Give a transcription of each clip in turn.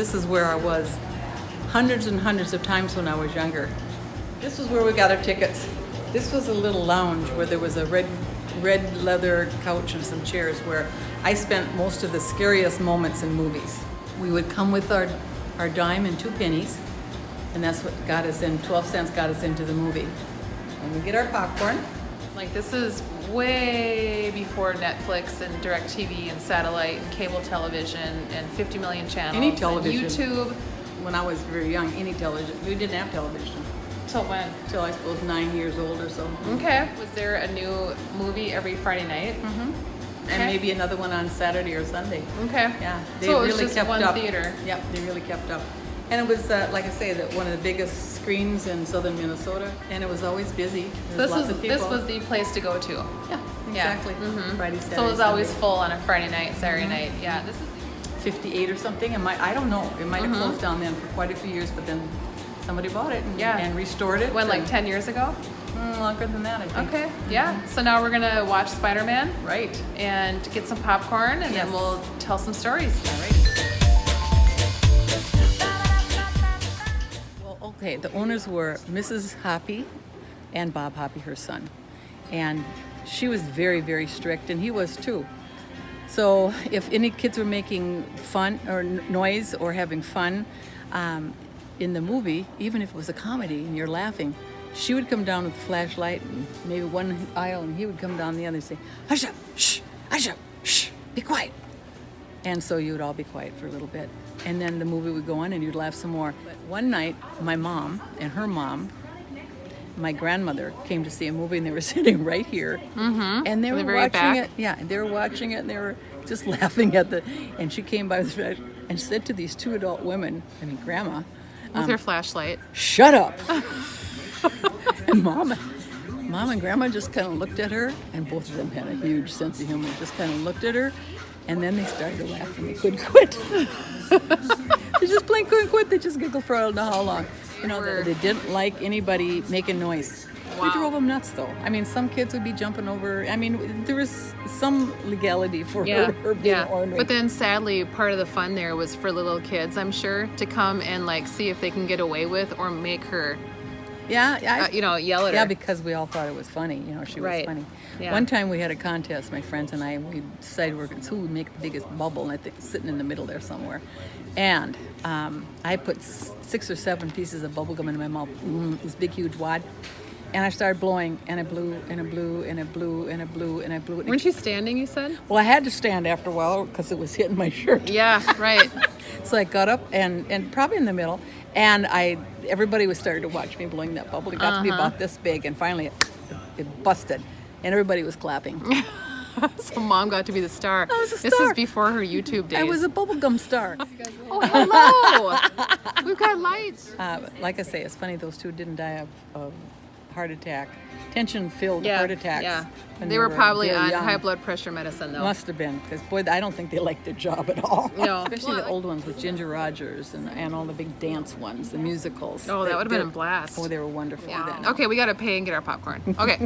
this is where I was hundreds and hundreds of times when I was younger. This was where we got our tickets. This was a little lounge where there was a red leather couch and some chairs where I spent most of the scariest moments in movies. We would come with our dime and 2 pennies, and that's what got us in. 12 cents got us into the movie. And we get our popcorn. Like, this is way before Netflix and DirecTV and satellite and cable television and 50 million channels. Any television. And YouTube. When I was very young, any television. We didn't have television Till when? till I suppose 9 years old or so. Okay. Was there a new movie every Friday night? And Okay. maybe another one on Saturday or Sunday. Okay. Yeah, they So it was really just kept one up. theater. Yep, they really kept up. And it was, like I say, one of the biggest screens in southern Minnesota, and it was always busy. There So lots of this people. was the place to go to. Yeah, exactly. Friday, Saturday, So it was always Sunday. full on a Friday night, Saturday night. Yeah. This is 58 or something. I don't know. It might have closed down then for quite a few years, but then somebody bought it and, Yeah. and restored it. when, like and- 10 years ago? longer than that, I think. Okay. Yeah. So now we're gonna watch Spider-Man Right. and get some popcorn, and Yes. then we'll tell some stories. All right. Well, okay, the owners were Mrs. Hoppy and Bob Hoppy, her son. And she was very, very strict, and he was too. So if any kids were making fun or noise or having fun in the movie, even if it was a comedy and you're laughing, she would come down with a flashlight and maybe one aisle, and he would come down the other and say, hush up, shh, be quiet. And so you would all be quiet for a little bit. And then the movie would go on and you'd laugh some more. But one night, my mom and her mom, my grandmother, came to see a movie, and they were sitting right here. Mm-hmm. And they In were the very watching back? it. Yeah, and they were watching it, and they were just laughing at the... And she came by with and said to these two adult women, grandma, With her flashlight. shut up. And mom and grandma just kind of looked at her, and both of them had a huge sense of humor, just kind of looked at her, and then they started to laugh and they couldn't quit. They just plain couldn't quit. They just giggled for I don't know how long. They didn't like anybody making noise. Wow. We drove them nuts, though. I mean, some kids would be jumping over. I mean, there was some legality for her being ornery. But then sadly, part of the fun there was for little kids, I'm sure, to come and like see if they can get away with or make her, yell at her. Yeah, because we all thought it was funny. She was Right. funny. Yeah. One time we had a contest, my friends and I, and we decided who would make the biggest bubble, and I think sitting in the middle there somewhere. And I put 6 or 7 pieces of bubble gum in my mouth, this big, huge wad. And I started blowing, and I blew, and I blew, and I blew, and I blew, and I blew. And Weren't you standing, you said? Well, I had to stand after a while because it was hitting my shirt. Yeah, right. So I got up and probably in the middle, and everybody was starting to watch me blowing that bubble. It got to be about this big, and finally it busted, and everybody was clapping. So mom got to be the star. I was a This star. is before her YouTube days. I was a bubblegum star. Oh, hello. We've got lights. Like I say, it's funny those two didn't die of heart attack, tension-filled heart attacks. Yeah. when They were probably very on young. high blood pressure medicine, though. Must have been, because boy, I don't think they liked their job at all. No. Especially the old ones with Ginger Rogers and all the big dance ones, the musicals. Oh, that would have been a They're- blast. Oh, they were wonderful then. Okay, we got to pay and get our popcorn. Okay.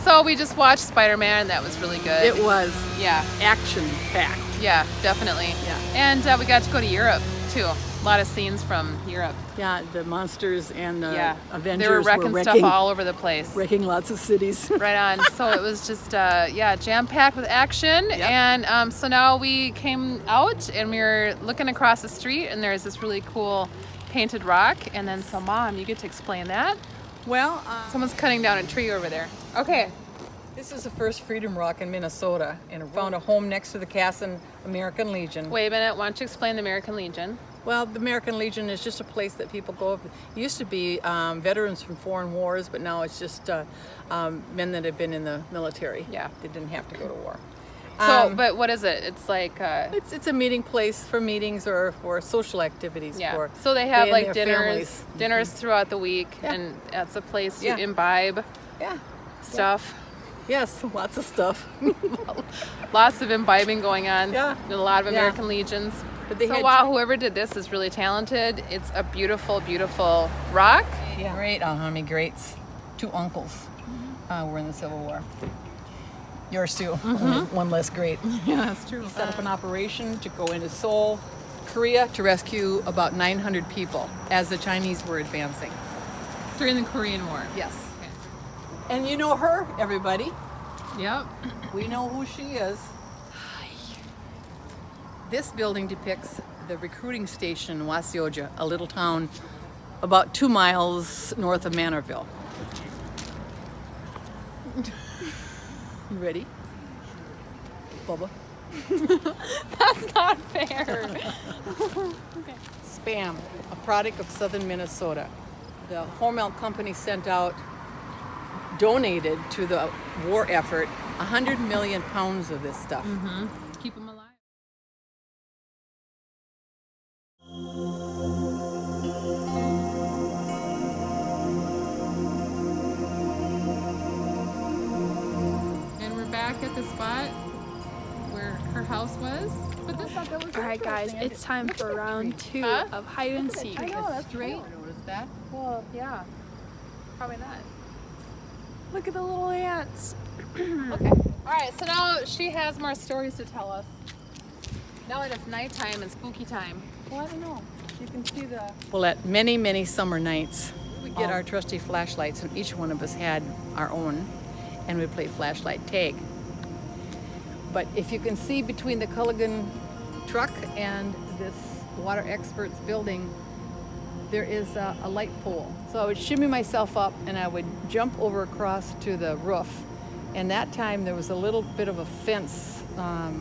So we just watched Spider-Man, and that was really good. It was Yeah, action-packed. yeah, definitely. Yeah. And we got to go to Europe, too. A lot of scenes from Europe. Yeah, the monsters and the Yeah. Avengers They were wrecking stuff all over the place. wrecking lots of cities. Right on. So it was just, jam-packed with action. Yep. And so now we came out, and we were looking across the street, and there's this really cool painted rock. And then, so Mom, you get to explain that. Well, Someone's cutting down a tree over there. Okay. this is the first Freedom Rock in Minnesota, and found a home next to the Casson American Legion. Wait a minute. Why don't you explain the American Legion? Well, the American Legion is just a place that people go. It used to be veterans from foreign wars, but now it's just men that have been in the military. Yeah. They didn't have to go to war. So, but what is it? It's like, It's a meeting place for meetings or for social activities. yeah. For So they have and like their dinners, families. throughout the week, Yeah. and that's a place to Yeah. imbibe Yeah. stuff. Yes, lots of stuff. Lots of imbibing going on. Yeah. And a lot of Yeah. American Legions. But they So had- wow, whoever did this is really talented. It's a beautiful, beautiful rock. Great, greats. 2 uncles were in the Civil War. Yours too. Only one less great. Yeah, that's true. He set up an operation to go into Seoul, Korea, to rescue about 900 people as the Chinese were advancing. During the Korean War. Yes. Okay. And you know her, everybody. Yep. We know who she is. This building depicts the recruiting station in Waseoja, a little town about 2 miles north of Manorville. You ready? Bubba? That's not fair. Spam, a product of southern Minnesota. The Hormel company sent out, donated to the war effort, 100 million pounds of this stuff. Keep them alive. And we're back at the spot where her house was. But this Alright guys, it's time for round 2 Huh? of hide and seek. that's Right? Notice that? Well, yeah. Probably not. Look at the little ants. Okay. All right. So now she has more stories to tell us. Now that it's nighttime and spooky time. Well, I don't know. You can see the... Well, at many, many summer nights, we'd get our trusty flashlights, and each one of us had our own, and we'd play flashlight tag. But if you can see between the Culligan truck and this Water Experts building, there is a light pole. So I would shimmy myself up and I would jump over across to the roof. And that time there was a little bit of a fence, a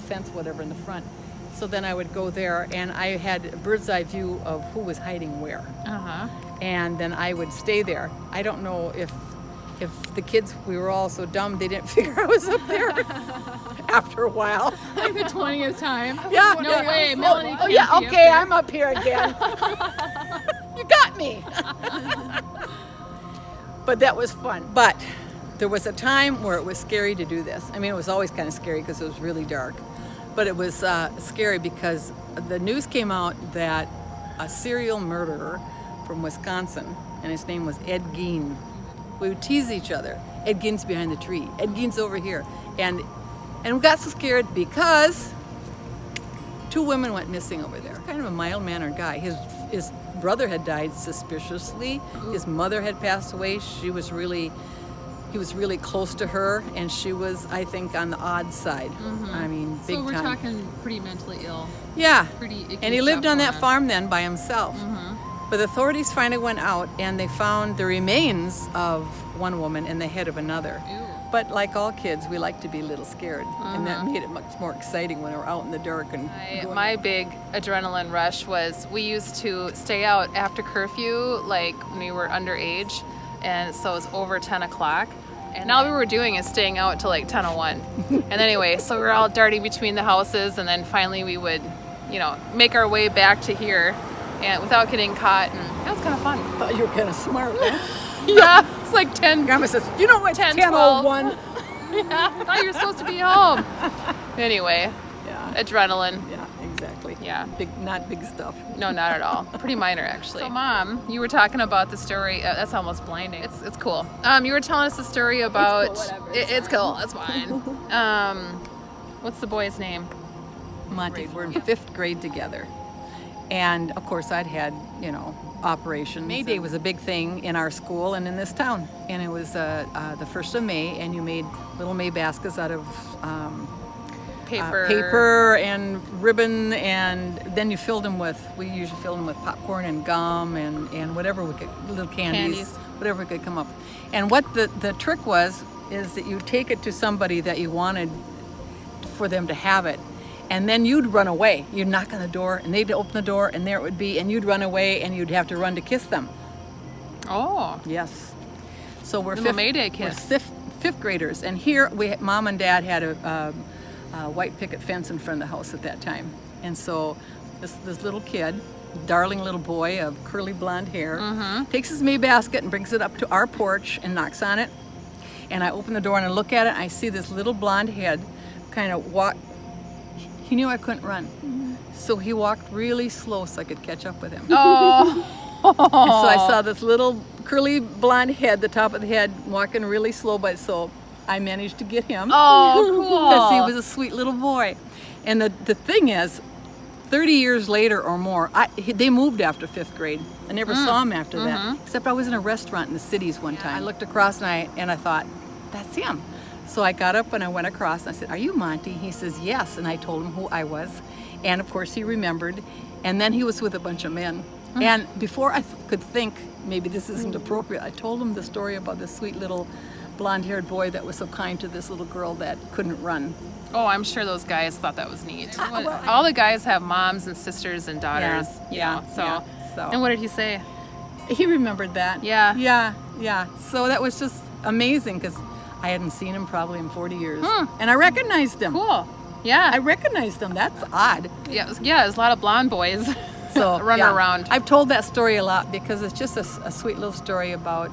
fence, whatever, in the front. So then I would go there and I had a bird's eye view of who was hiding where. And then I would stay there. I don't know if the kids, we were all so dumb, they didn't figure I was up there after a while. Like the 20th time. Yeah. No yeah. way, Melanie. Oh, yeah, okay, I'm up here again. You got me. But that was fun. But there was a time where it was scary to do this. I mean, it was always kind of scary because it was really dark. But it was scary because the news came out that a serial murderer from Wisconsin, and his name was Ed Gein. We would tease each other. Ed Gein's behind the tree. Ed Gein's over here. And we got so scared because 2 women went missing over there. Kind of a mild-mannered guy. His brother had died suspiciously. His mother had passed away. He was really close to her, and she was, I think, on the odd side. I mean, big So we're time. talking pretty mentally ill. Yeah. Pretty icky And he lived stuff on that going on. farm then by himself. But the authorities finally went out and they found the remains of one woman and the head of another. Ew. But like all kids, we like to be a little scared. And that made it much more exciting when we were out in the dark. And My big adrenaline rush was we used to stay out after curfew, like when we were underage, and so it was over 10 o'clock. And all we were doing is staying out till like 10:01. And anyway, so we were all darting between the houses, and then finally we would, make our way back to here, and without getting caught, and that was kind of fun. I thought you were kind of smart, huh? Yeah, it's like 10. Grandma says, you know what, 10, 10:01? Yeah, I thought you were supposed to be home. Anyway, Yeah, adrenaline. yeah, exactly. Yeah. Not big stuff. No, not at all. Pretty minor, actually. So, Mom, you were talking about the story. That's almost blinding. It's cool. You were telling us the story about. whatever. It's cool. That's fine. What's the boy's name? Monty, we're in 5th grade together. And of course I'd had, operations. May Day was a big thing in our school and in this town. And it was the 1st of May, and you made little May baskets out of paper and ribbon, and then you filled them we usually filled them with popcorn and gum and whatever we could, little candies, whatever we could come up. And what the trick is that you take it to somebody that you wanted for them to have it. And then you'd run away. You'd knock on the door, and they'd open the door, and there it would be, and you'd run away, and you'd have to run to kiss them. Oh. Yes. So we're Little May Day kiss. We're fifth graders, and here Mom and Dad had a white picket fence in front of the house at that time, and so this little kid, darling little boy of curly blonde hair, takes his May basket and brings it up to our porch and knocks on it. And I open the door and I look at it, and I see this little blonde head kind of walk. He knew I couldn't run, so he walked really slow so I could catch up with him. Oh. And so I saw this little curly blonde head, the top of the head, walking really slow, but so I managed to get him. Oh, cool. Because he was a sweet little boy. And the thing is, 30 years later or more, they moved after 5th grade. I never saw him after that, except I was in a restaurant in the cities one time. I looked across and I thought, that's him. So I got up and I went across and I said, are you Monty? He says, yes. And I told him who I was. And of course he remembered. And then he was with a bunch of men. And before I could think, maybe this isn't appropriate, I told him the story about this sweet little blonde-haired boy that was so kind to this little girl that couldn't run. Oh, I'm sure those guys thought that was neat. All the guys have moms and sisters and daughters. So. And what did he say? He remembered that. Yeah. Yeah. So that was just amazing because I hadn't seen him probably in 40 years. And I recognized him. Cool. Yeah. I recognized him. That's odd. Yeah, there's a lot of blonde boys So running around. I've told that story a lot because it's just a sweet little story about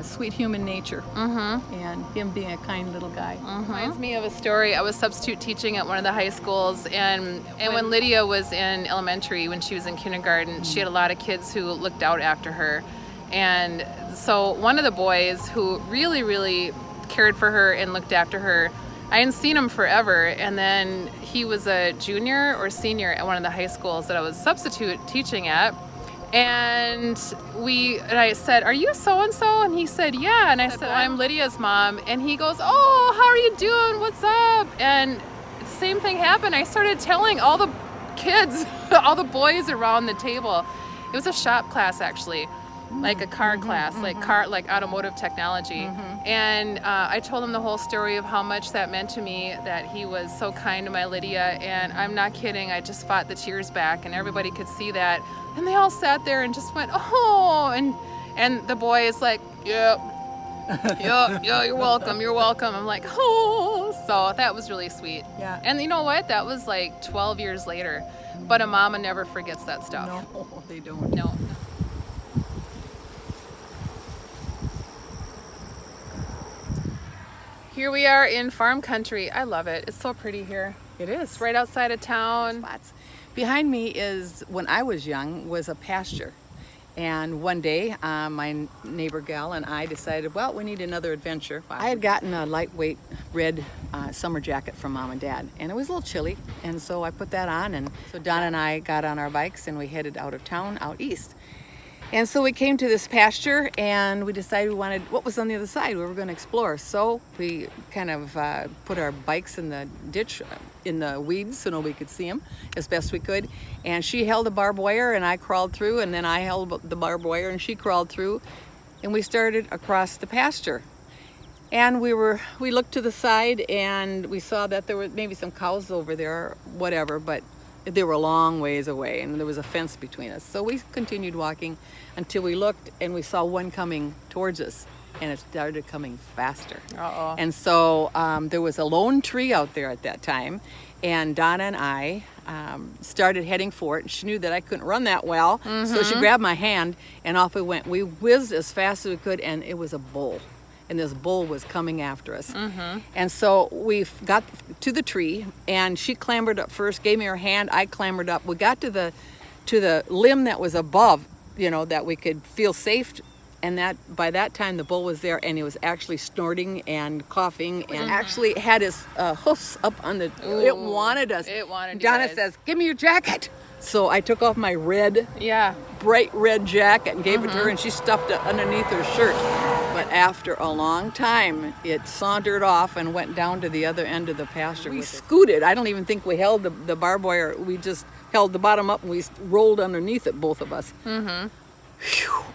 sweet human nature and him being a kind little guy. Reminds me of a story. I was substitute teaching at one of the high schools, and when Lydia was in elementary, when she was in kindergarten, she had a lot of kids who looked out after her. And so one of the boys who really, really cared for her and looked after her, I hadn't seen him forever, and then he was a junior or senior at one of the high schools that I was substitute teaching at. And I said, are you so-and-so? And he said, yeah. And I said, I'm Lydia's mom. And he goes, oh, how are you doing? What's up? And the same thing happened. I started telling all the kids, all the boys around the table. It was a shop class, actually, like a car class, like automotive technology. And I told them the whole story of how much that meant to me, that he was so kind to my Lydia. And I'm not kidding. I just fought the tears back, and everybody could see that. And they all sat there and just went, oh, and the boy is like, yep, you're welcome. I'm like, oh, so that was really sweet. Yeah. And you know what? That was like 12 years later. But a mama never forgets that stuff. No, they don't. No. Here we are in farm country. I love it. It's so pretty here. It is. It's right outside of town. Spots. Behind me is, when I was young, was a pasture. And one day, my neighbor gal and I decided, well, we need another adventure. I had gotten a lightweight red summer jacket from Mom and Dad, and it was a little chilly, and so I put that on, and so Donna and I got on our bikes and we headed out of town, out east. And so we came to this pasture and we decided we wanted, what was on the other side? We were going to explore. So we kind of put our bikes in the ditch, in the weeds, so nobody could see them as best we could. And she held a barbed wire and I crawled through, and then I held the barbed wire and she crawled through, and we started across the pasture. And we looked to the side and we saw that there were maybe some cows over there or whatever, but they were a long ways away and there was a fence between us. So we continued walking until we looked and we saw one coming towards us, and it started coming faster. Uh-oh. And so there was a lone tree out there at that time, and Donna and I started heading for it. She knew that I couldn't run that well, so she grabbed my hand and off we went. We whizzed as fast as we could, and it was a bull. And this bull was coming after us. And so we got to the tree, and she clambered up first, gave me her hand, I clambered up. We got to the limb that was above, that we could feel safe. And that by that time the bull was there, and he was actually snorting and coughing and actually had his hoofs up on the, it wanted us. It wanted you Donna guys. says, give me your jacket. So I took off my Yeah. bright red jacket and gave it to her, and she stuffed it underneath her shirt. But after a long time, it sauntered off and went down to the other end of the pasture. We scooted. I don't even think we held the barbed wire. We just held the bottom up and we rolled underneath it, both of us. Phew.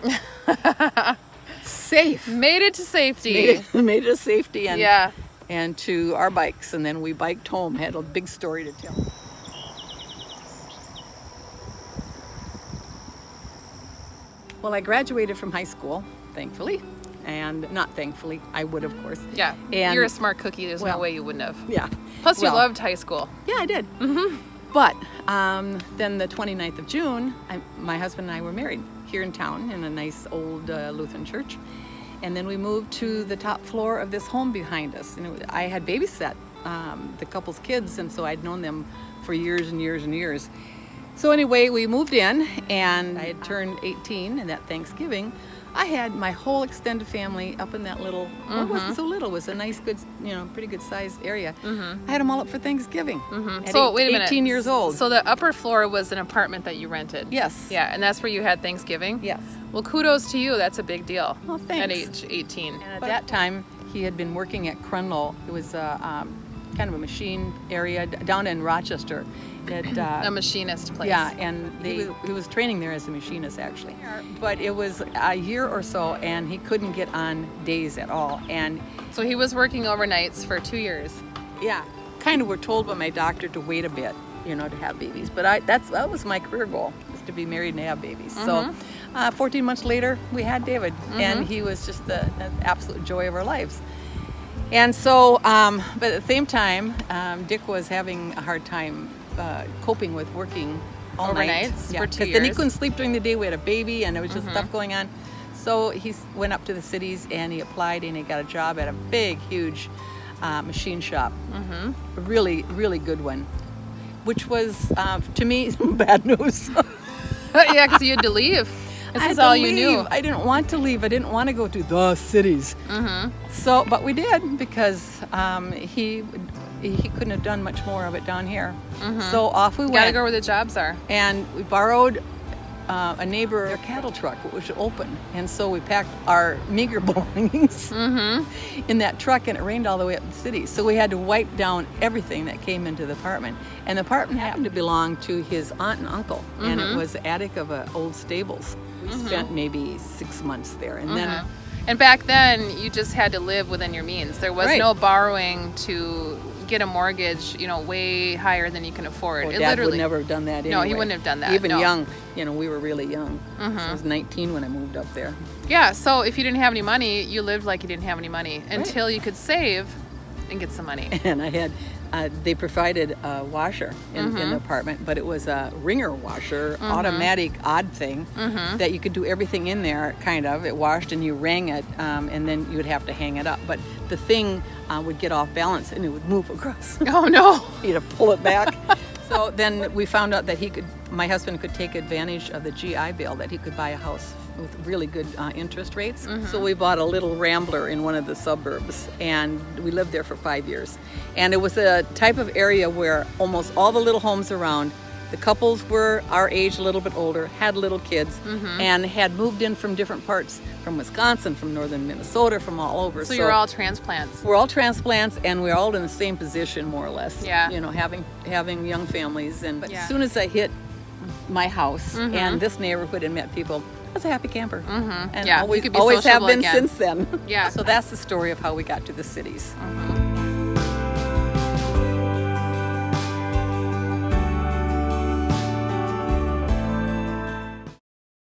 Safe. Made it to safety. Made it to safety and, Yeah. and to our bikes. And then we biked home. Had a big story to tell. Well, I graduated from high school, thankfully. And not thankfully, I would, of course. Yeah. And You're a smart cookie. There's well, no way you wouldn't have. Yeah. Plus, you Well, loved high school. Yeah, I did. But then the 29th of June, my husband and I were married here in town in a nice old Lutheran church. And then we moved to the top floor of this home behind us. I had babysat the couple's kids, and so I'd known them for years and years and years. So anyway, we moved in, and I had turned 18, and that Thanksgiving, I had my whole extended family up in that little, well, it wasn't so little, it was a nice, good, pretty good sized area. I had them all up for Thanksgiving. At So wait a minute. 18 years old. So the upper floor was an apartment that you rented. Yes. Yeah, and that's where you had Thanksgiving. Yes. Well, kudos to you. That's a big deal. Well, At thanks. age 18. And at that time, he had been working at Crunlow. It was kind of a machine area down in Rochester. A machinist place. Yeah, and he was training there as a machinist, actually. But it was a year or so, and he couldn't get on days at all. And So he was working overnights for 2 years. yeah, kind of were told by my doctor to wait a bit, to have babies. But that was my career goal, was to be married and have babies. So 14 months later, we had David, and he was just the absolute joy of our lives. And so, but at the same time, Dick was having a hard time coping with working all night. Overnights for 2 'cause then he years. couldn't sleep during the day. We had a baby, and there was just stuff going on. So he went up to the cities, and he applied, and he got a job at a big, huge machine shop. A really, really good one, which was, to me, bad news. Yeah, because you had to leave. This is all you knew. I didn't want to leave. I didn't want to go to the cities. So, but we did because he couldn't have done much more of it down here. So off we Gotta went, go where the jobs are. and we borrowed a neighbor a cattle truck, which was open, and so we packed our meager belongings in that truck, and it rained all the way up the city. So we had to wipe down everything that came into the apartment, and the apartment happened to belong to his aunt and uncle, and it was the attic of an old stables. We spent maybe 6 months there, and then And back then, you just had to live within your means. There was Right. no borrowing to get a mortgage, way higher than you can afford. well, It Dad literally. would never have done that No, anyway. he wouldn't have done that, Even no. young, we were really young. So I was 19 when I moved up there. Yeah, so if you didn't have any money, you lived like you didn't have any money until you could save and get some money. And I had, they provided a washer in the apartment, but it was a ringer washer, automatic odd thing that you could do everything in there, kind of. It washed and you rang it, and then you would have to hang it up. But the thing would get off balance and it would move across. Oh, no. You had to pull it back. So then we found out that my husband could take advantage of the GI Bill, that he could buy a house with really good interest rates. So we bought a little Rambler in one of the suburbs, and we lived there for 5 years. And it was a type of area where almost all the little homes around, the couples were our age, a little bit older, had little kids, and had moved in from different parts, from Wisconsin, from northern Minnesota, from all over. So you're all transplants. We're all transplants, and we're all in the same position, more or less. Yeah. Having young families. But Yeah. as soon as I hit my house and this neighborhood and met people, I was a happy camper. And Yeah, you always, could be always have sociable been again. since then. Yeah. So that's the story of how we got to the cities.